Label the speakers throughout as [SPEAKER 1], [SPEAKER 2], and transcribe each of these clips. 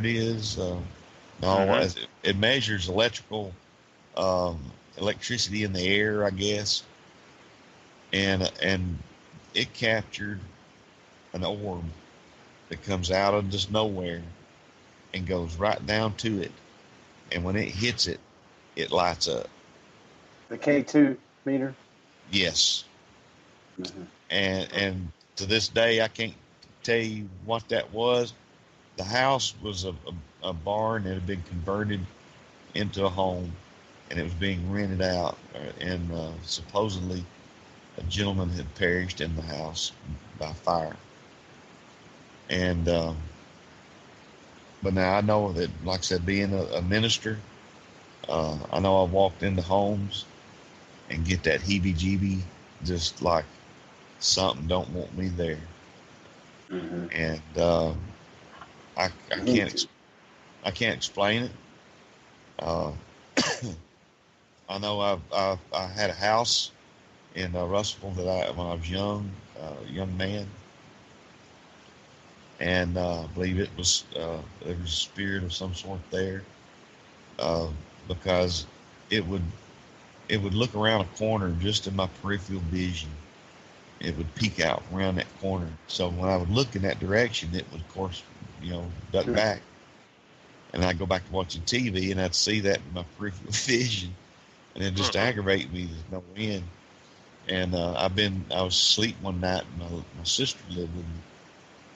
[SPEAKER 1] is. No,
[SPEAKER 2] Mm-hmm.
[SPEAKER 1] it measures electricity in the air, I guess, and it captured an orb that comes out of just nowhere and goes right down to it, and when it hits it, it lights up.
[SPEAKER 3] The K2 meter.
[SPEAKER 1] Yes,
[SPEAKER 3] Mm-hmm.
[SPEAKER 1] and to this day, I can't tell you what that was. The house was a barn that had been converted into a home, and it was being rented out. And supposedly, a gentleman had perished in the house by fire. And but now I know that, like I said, being a minister, I know I've walked into homes and get that heebie-jeebie, just like something don't want me there.
[SPEAKER 3] Mm-hmm.
[SPEAKER 1] And I can't explain it. I know I had a house in Russellville when I was young man, and I believe it was there was a spirit of some sort there, because it would look around a corner just in my peripheral vision. It would peek out around that corner. So when I would look in that direction, it would, of course, duck back. And I'd go back to watching TV, and I'd see that in my peripheral vision, and it just aggravated me to no end. And I was asleep one night, and my sister lived with me.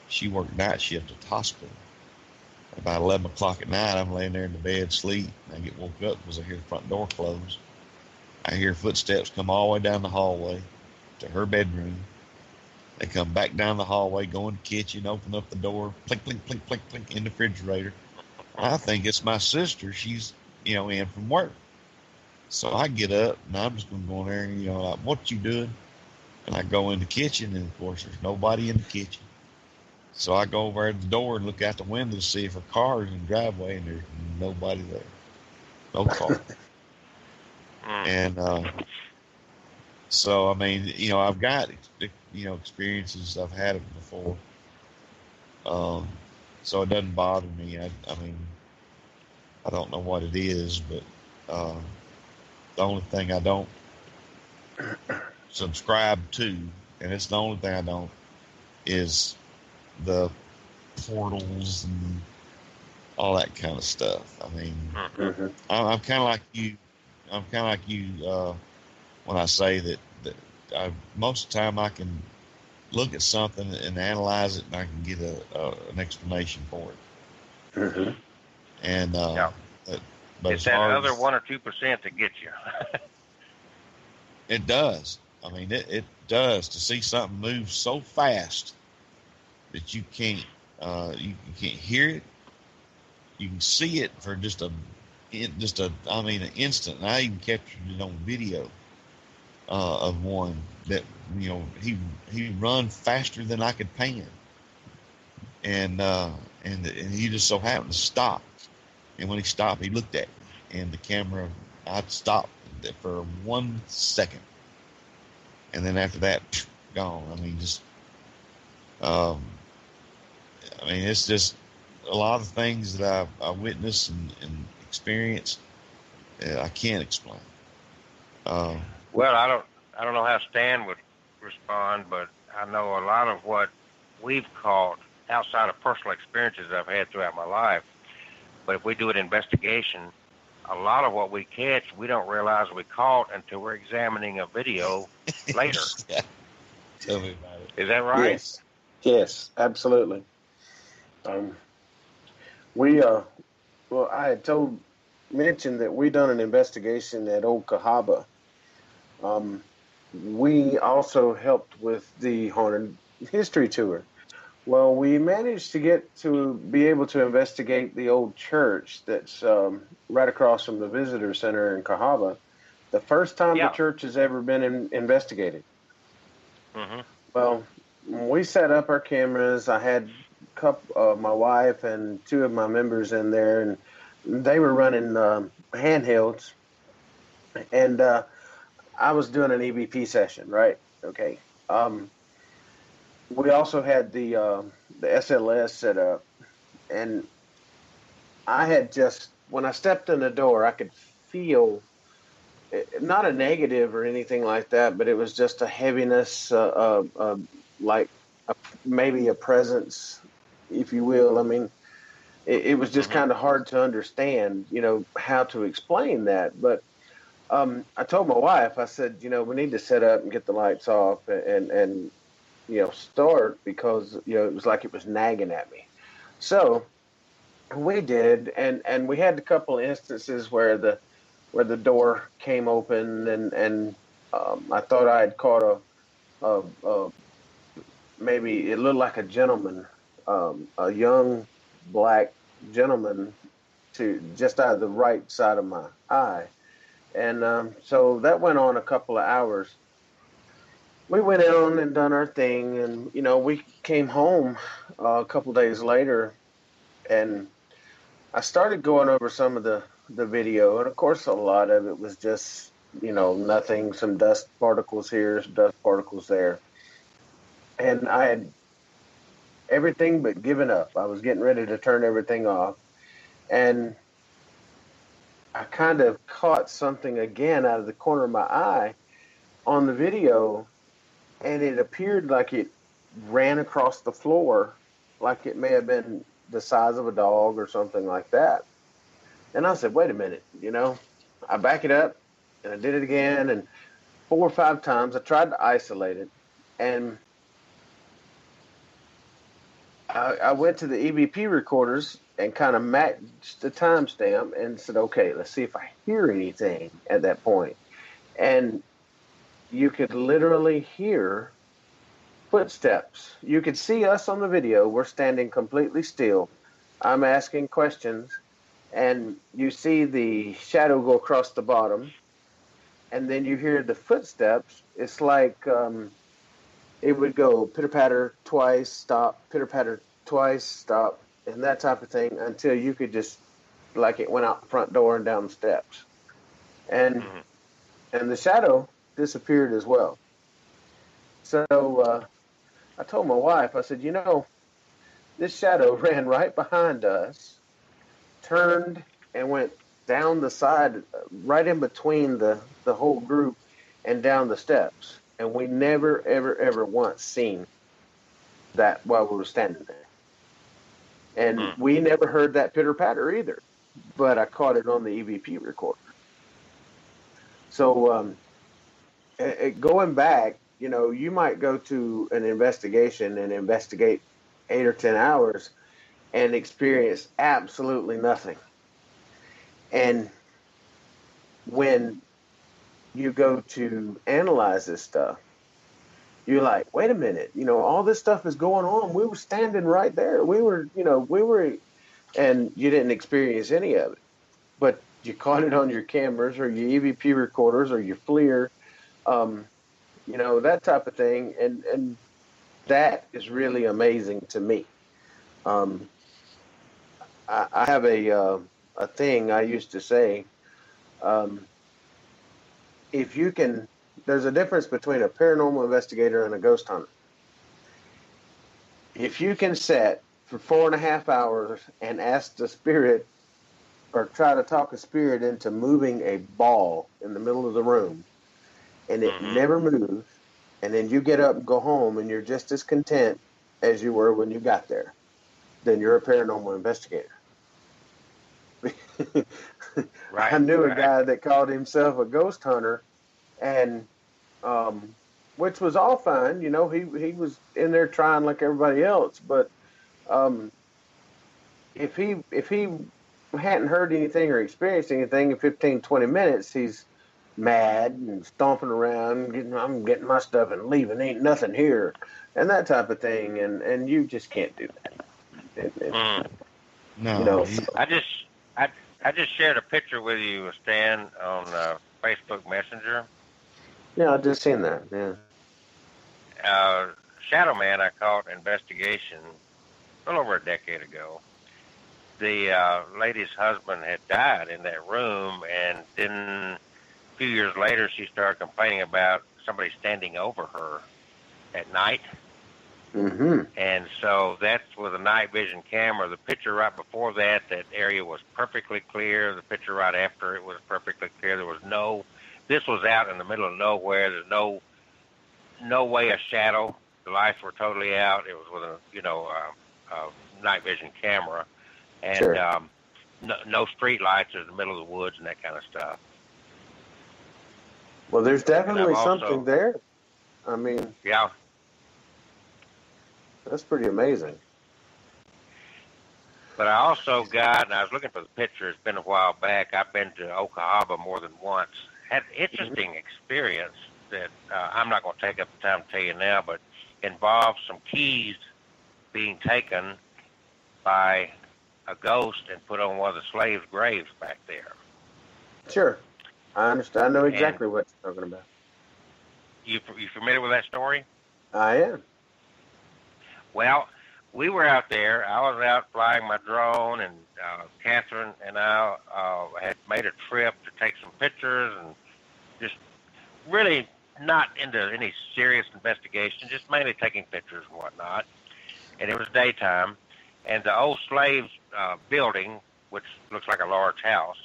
[SPEAKER 1] She worked night shift at the hospital. About 11 o'clock at night, I'm laying there in the bed, asleep, and I get woke up because I hear the front door close. I hear footsteps come all the way down the hallway to her bedroom. They come back down the hallway, go in the kitchen, open up the door, plink, plink, plink, plink, plink, in the refrigerator. I think it's my sister. She's, in from work. So I get up, and I'm just going to go in there and, like, what you doing? And I go in the kitchen, and, of course, there's nobody in the kitchen. So I go over to the door and look out the window to see if her car is in the driveway, and there's nobody there. No car. And so, I mean, I've got, experiences. I've had it before. So it doesn't bother me. I mean, I don't know what it is, but the only thing I don't subscribe to, and it's the only thing I don't, is the portals and all that kind of stuff. I mean, I'm kind of like you. I'm kind of like you when I say that most of the time I can look at something and analyze it, and I can get an explanation for it.
[SPEAKER 3] Mm-hmm.
[SPEAKER 1] And but
[SPEAKER 2] it's that other 1 or 2% that gets you.
[SPEAKER 1] It does. I mean, it does, to see something move so fast that you can't hear it. You can see it for just an instant. And I even captured it on video of one that he run faster than I could pan, and he just so happened to stop. And when he stopped, he looked at me, and the camera, I'd stopped for 1 second, and then after that, gone. I mean, it's just a lot of things that I witnessed and experienced. I can't explain.
[SPEAKER 2] Well, I don't know how Stan would respond, but I know a lot of what we've caught outside of personal experiences I've had throughout my life. But if we do an investigation, a lot of what we catch, we don't realize we caught until we're examining a video later.
[SPEAKER 1] Yeah. Tell me about it.
[SPEAKER 2] Is that right?
[SPEAKER 3] Yes, absolutely. I had mentioned that we done an investigation at Old Cahaba. We also helped with the Haunted History Tour. Well, we managed to be able to investigate the old church that's right across from the visitor center in Cahaba. The first time the church has ever been investigated.
[SPEAKER 2] Mm-hmm.
[SPEAKER 3] Well, we set up our cameras. I had my wife and 2 of my members in there, and they were running handhelds. And I was doing an EVP session, right? Okay. We also had the SLS set up, and I had just, when I stepped in the door, I could feel not a negative or anything like that, but it was just a heaviness, like maybe a presence, if you will. I mean, it was just kind of hard to understand, how to explain that. But I told my wife, I said, we need to set up and get the lights off and start, because, it was like it was nagging at me. So we did, and we had a couple of instances where the door came open, and I thought I had caught a maybe it looked like a gentleman, a young black gentleman, to just out of the right side of my eye. And so that went on a couple of hours. We went on and done our thing, and we came home a couple of days later, and I started going over some of the video, and of course a lot of it was just nothing, some dust particles here, some dust particles there, and I had everything but given up. I was getting ready to turn everything off, and I kind of caught something again out of the corner of my eye on the video, and it appeared like it ran across the floor, like it may have been the size of a dog or something like that. And I said, wait a minute, I back it up, and I did it again, and 4 or 5 times I tried to isolate it, and I went to the EVP recorders and kind of matched the timestamp and said, okay, let's see if I hear anything at that point. And you could literally hear footsteps. You could see us on the video. We're standing completely still. I'm asking questions, and you see the shadow go across the bottom, and then you hear the footsteps. It's like it would go pitter-patter twice, stop, pitter-patter twice, stop, and that type of thing, until you could just, like, it went out the front door and down the steps. And the shadow disappeared as well. So I told my wife, I said, this shadow ran right behind us, turned and went down the side, right in between the whole group, and down the steps. And we never, ever, ever once seen that while we were standing there. And we never heard that pitter-patter either, but I caught it on the EVP recorder. So going back, you might go to an investigation and investigate 8 or 10 hours and experience absolutely nothing. And when you go to analyze this stuff, you're like, wait a minute, all this stuff is going on. We were standing right there. We were, and you didn't experience any of it, but you caught it on your cameras or your EVP recorders or your FLIR, that type of thing. And that is really amazing to me. I have a thing I used to say, if you can, there's a difference between a paranormal investigator and a ghost hunter. If you can sit for 4.5 hours and ask the spirit, or try to talk a spirit into moving a ball in the middle of the room, and it never moves, and then you get up and go home and you're just as content as you were when you got there, then you're a paranormal investigator. Right. I knew a guy that called himself a ghost hunter, and which was all fine, he was in there trying like everybody else, but if he hadn't heard anything or experienced anything in 15-20 minutes, he's mad and stomping around, I'm getting my stuff and leaving, ain't nothing here, and that type of thing, and you just can't do that.
[SPEAKER 1] No,
[SPEAKER 2] I just shared a picture with you, Stan, on Facebook Messenger.
[SPEAKER 3] Yeah, I just seen that. Yeah.
[SPEAKER 2] Shadow Man I caught investigation a little over a decade ago. The lady's husband had died in that room, and then a few years later she started complaining about somebody standing over her at night.
[SPEAKER 3] Mm-hmm.
[SPEAKER 2] And so that's with a night vision camera. The picture right before that, that area was perfectly clear. The picture right after it was perfectly clear. There was no, this was out in the middle of nowhere. There's no way a shadow. The lights were totally out. It was with a night vision camera, and
[SPEAKER 3] Sure.
[SPEAKER 2] no street lights in the middle of the woods and that kind of stuff.
[SPEAKER 3] Well, there's definitely
[SPEAKER 2] also,
[SPEAKER 3] something there. I mean,
[SPEAKER 2] yeah,
[SPEAKER 3] that's pretty amazing.
[SPEAKER 2] but I also got, and I was looking for the picture. It's been a while back. I've been to Oklahoma more than once. Had an interesting experience that I'm not going to take up the time to tell you now, but involved some keys being taken by a ghost and put on one of the slaves' graves back there.
[SPEAKER 3] Sure. I understand. I know exactly what you're talking about.
[SPEAKER 2] You familiar with that story?
[SPEAKER 3] I am.
[SPEAKER 2] Well, we were out there. I was out flying my drone, and Catherine and I had made a trip to take some pictures, and just really not into any serious investigation, just mainly taking pictures and whatnot. And it was daytime, and the old slaves building, which looks like a large house,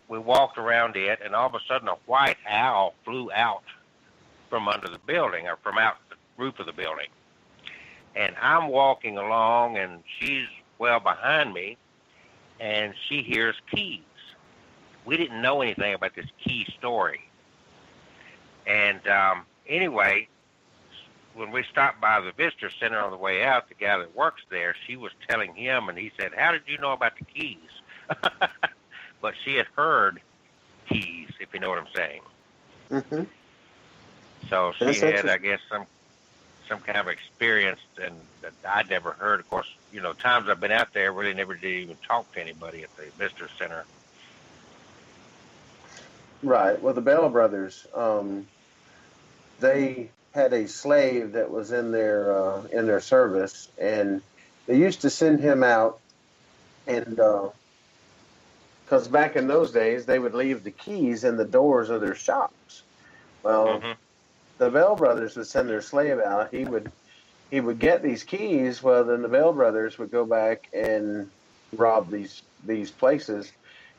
[SPEAKER 2] we walked around it, and all of a sudden a white owl flew out from under the building, or from out the roof of the building. And I'm walking along, and she's well behind me, and she hears keys. We didn't know anything about this key story. And anyway, when we stopped by the visitor center on the way out, the guy that works there, she was telling him, and he said, "How did you know about the keys?" But she had heard keys, if you know what I'm saying.
[SPEAKER 3] Mm-hmm.
[SPEAKER 2] So she had, I guess, some kind of experience and that I'd never heard. Of course, times I've been out there, really never did even talk to anybody at the visitor center.
[SPEAKER 3] Right. Well, the Bell brothers, they had a slave that was in their service, and they used to send him out, and because back in those days they would leave the keys in the doors of their shops. Well, the Bell brothers would send their slave out. He would get these keys. Well, then the Bell brothers would go back and rob these places,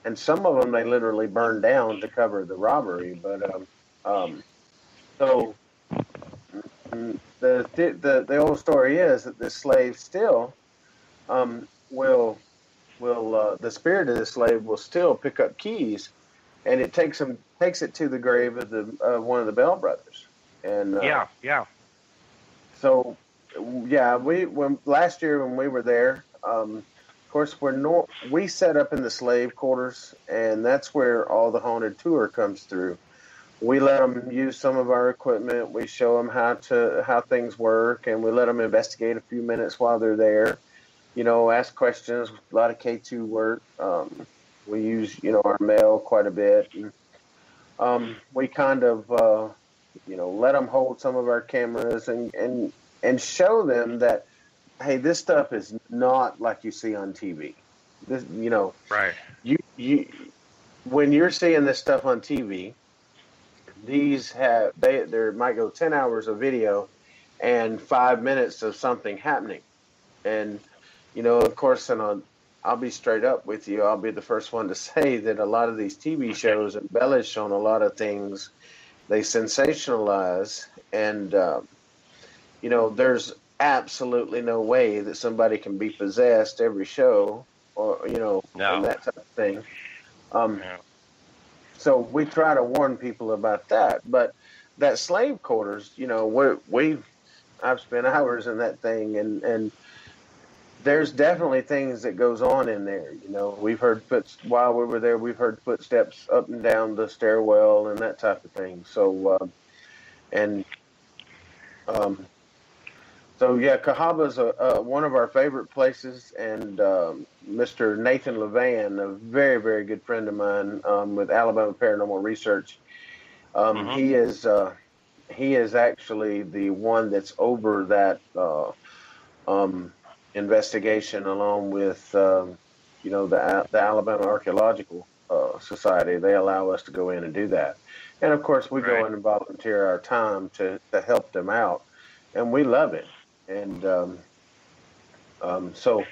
[SPEAKER 3] and some of them they literally burned down to cover the robbery. But so the old story is that the slave still will the spirit of the slave will still pick up keys, and it takes it to the grave of one of the Bell brothers. And
[SPEAKER 2] yeah.
[SPEAKER 3] So when last year when we were there, of course we set up in the slave quarters, and that's where all the haunted tour comes through. We let them use some of our equipment. We show them how things work, and we let them investigate a few minutes while they're there. Ask questions. A lot of K2 work. We use our mail quite a bit, and we kind of let them hold some of our cameras and show them that, hey, this stuff is not like you see on TV. This,
[SPEAKER 2] right.
[SPEAKER 3] You when you're seeing this stuff on TV, there might go 10 hours of video and 5 minutes of something happening, and of course, and I'll be straight up with you. I'll be the first one to say that a lot of these TV shows embellish on a lot of things. They sensationalize, and there's absolutely no way that somebody can be possessed every show, or and that type of thing. So we try to warn people about that. But that slave quarters, I've spent hours in that thing, and there's definitely things that goes on in there. We've heard while we were there, we've heard footsteps up and down the stairwell and that type of thing. So, Cahaba's one of our favorite places, and Mr. Nathan Levan, a very, very good friend of mine with Alabama Paranormal Research, he is actually the one that's over that investigation, along with the Alabama Archaeological Society. They allow us to go in and do that, and of course we go in and volunteer our time to help them out. and we love it. And so